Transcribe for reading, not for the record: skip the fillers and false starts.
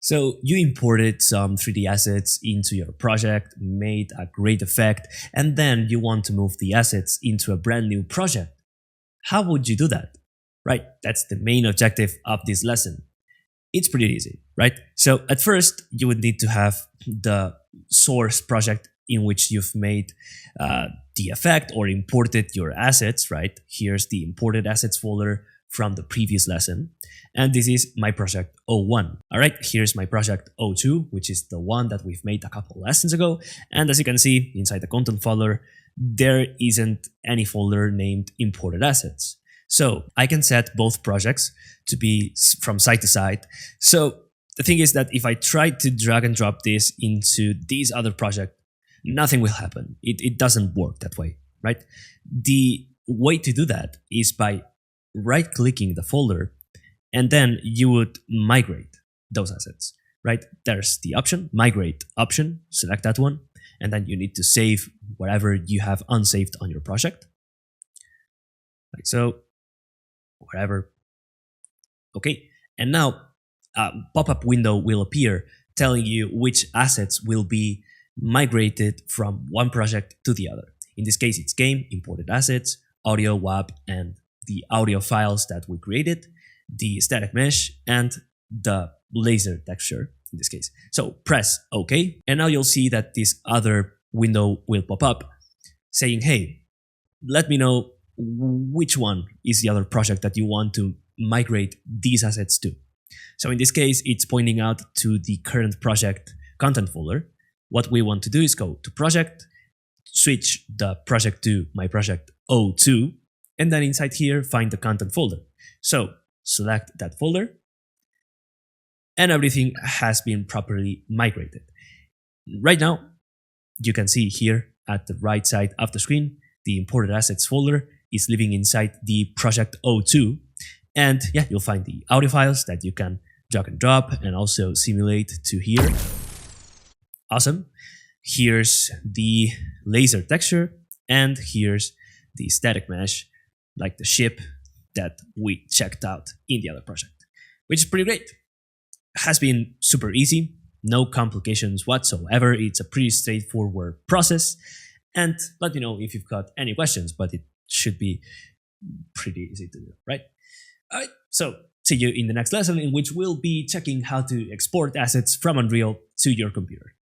So you imported some 3D assets into your project, made a great effect, and then you want to move the assets into a brand new project. How would you do that? Right, that's the main objective of this lesson. It's pretty easy, right? So at first, you would need to have the source project in which you've made the effect or imported your assets, right? Here's the imported assets folder from the previous lesson. And this is my project O1. All right, here's my project O2, which is the one that we've made a couple lessons ago. And as you can see, inside the content folder, there isn't any folder named imported assets. So I can set both projects to be from side to side. So the thing is that if I try to drag and drop this into this other project, nothing will happen. It doesn't work that way, right? The way to do that is by right-clicking the folder, and then you would migrate those assets, right? There's the option, migrate option, select that one, and then you need to save whatever you have unsaved on your project. Like so, whatever. Okay, and now a pop-up window will appear telling you which assets will be migrated from one project to the other. In this case, it's game, imported assets, audio, WAP, and the audio files that we created, the static mesh, and the laser texture in this case. So press OK, and now you'll see that this other window will pop up saying, hey, let me know which one is the other project that you want to migrate these assets to. So in this case, it's pointing out to the current project content folder. What we want to do is go to project, switch the project to my project O2, and then inside here, find the content folder. So select that folder, and everything has been properly migrated. Right now, you can see here at the right side of the screen, the imported assets folder is living inside the project O2. And yeah, you'll find the audio files that you can drag and drop and also simulate to here. Awesome. Here's the laser texture, and here's the static mesh, like the ship that we checked out in the other project, which is pretty great. Has been super easy, no complications whatsoever. It's a pretty straightforward process. And let me know if you've got any questions, but it should be pretty easy to do, right? All right, so see you in the next lesson, in which we'll be checking how to export assets from Unreal to your computer.